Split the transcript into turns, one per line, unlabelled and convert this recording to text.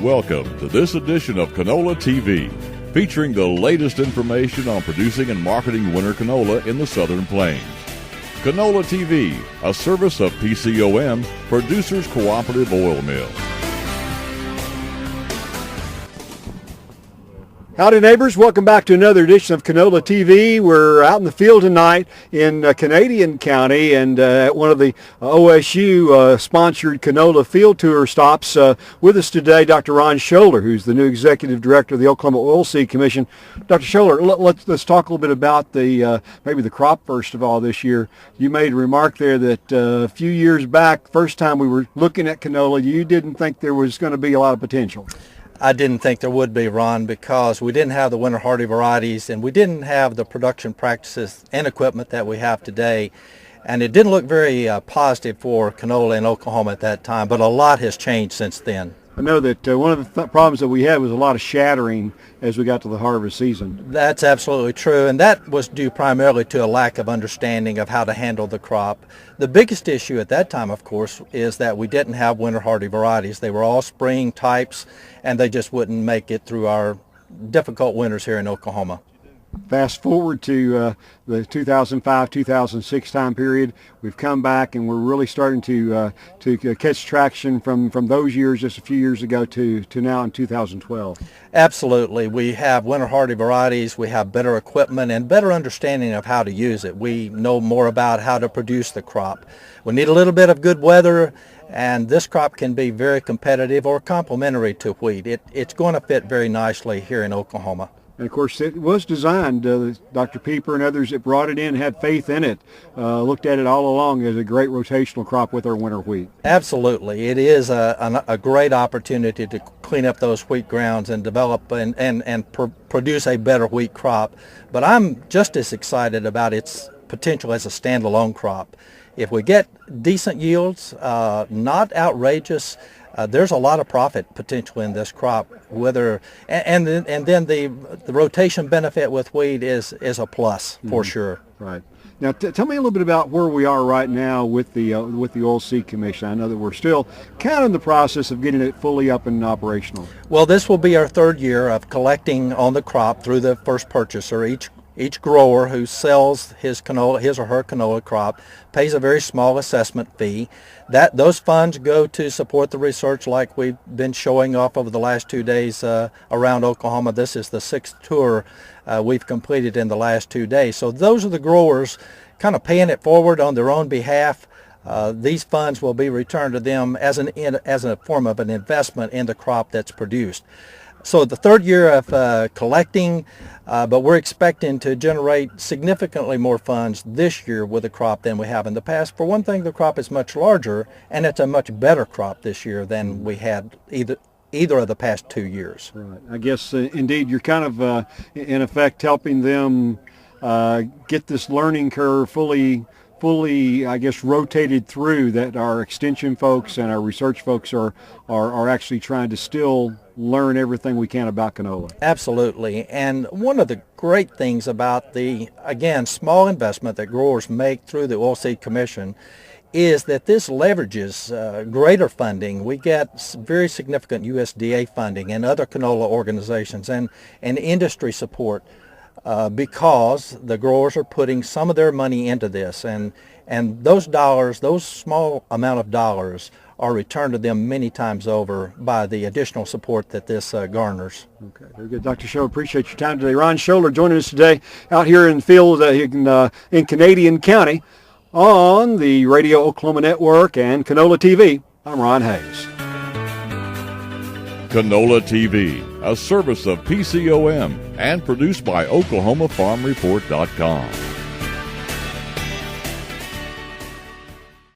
Welcome to this edition of Canola TV, featuring the latest information on producing and marketing winter canola in the Southern Plains. Canola TV, a service of PCOM, Producers Cooperative Oil Mill.
Howdy neighbors, welcome back to another edition of Canola TV. We're out in the field tonight in Canadian County and at one of the OSU sponsored Canola Field Tour stops. With us today, Dr. Ron Sholar, who's the new Executive Director of the Oklahoma Oilseed Commission. Dr. Sholar, let's talk a little bit about maybe the crop first of all this year. You made a remark there that a few years back, first time we were looking at canola, you didn't think there was going to be a lot of potential.
I didn't think there would be, Ron, because we didn't have the winter hardy varieties and we didn't have the production practices and equipment that we have today. And it didn't look very positive for canola in Oklahoma at that time, but a lot has changed since then.
I know that one of the problems that we had was a lot of shattering as we got to the harvest season.
That's absolutely true, and that was due primarily to a lack of understanding of how to handle the crop. The biggest issue at that time, of course, is that we didn't have winter hardy varieties. They were all spring types, and they just wouldn't make it through our difficult winters here in Oklahoma.
Fast forward to the 2005-2006 time period, we've come back and we're really starting to catch traction from those years just a few years ago to now in 2012.
Absolutely. We have winter hardy varieties, we have better equipment and better understanding of how to use it. We know more about how to produce the crop. We need a little bit of good weather, and this crop can be very competitive or complementary to wheat. It's going to fit very nicely here in Oklahoma.
And of course, it was designed, Dr. Pieper and others that brought it in had faith in it, looked at it all along as a great rotational crop with our winter wheat.
Absolutely. It is a great opportunity to clean up those wheat grounds and develop and produce a better wheat crop. But I'm just as excited about its potential as a standalone crop. If we get decent yields, not outrageous, there's a lot of profit potential in this crop. And then the rotation benefit with wheat is a plus for sure.
Right. Now tell me a little bit about where we are right now with the Oilseed Commission. I know that we're still kind of in the process of getting it fully up and operational.
Well, this will be our third year of collecting on the crop through the first purchaser. Each grower who sells his or her canola crop pays a very small assessment fee. Those funds go to support the research like we've been showing off over the last 2 days around Oklahoma. This is the 6th tour we've completed in the last 2 days. So those are the growers kind of paying it forward on their own behalf. These funds will be returned to them as a form of an investment in the crop that's produced. So the third year of collecting, but we're expecting to generate significantly more funds this year with the crop than we have in the past. For one thing, the crop is much larger, and it's a much better crop this year than we had either of the past 2 years.
Right. I guess, indeed, you're kind of, in effect, helping them get this learning curve fully, I guess, rotated through, that our extension folks and our research folks are actually trying to still learn everything we can about canola.
Absolutely. And one of the great things about the, again, small investment that growers make through the Oilseed Commission is that this leverages greater funding. We get very significant USDA funding and other canola organizations and industry support because the growers are putting some of their money into this, and those dollars, those small amount of dollars, are returned to them many times over by the additional support that this garners.
Okay, very good. Dr. Sholar, appreciate your time today. Ron Sholar joining us today out here in the field in Canadian County on the Radio Oklahoma Network and Canola TV. I'm Ron Hayes.
Canola TV, a service of PCOM and produced by OklahomaFarmReport.com.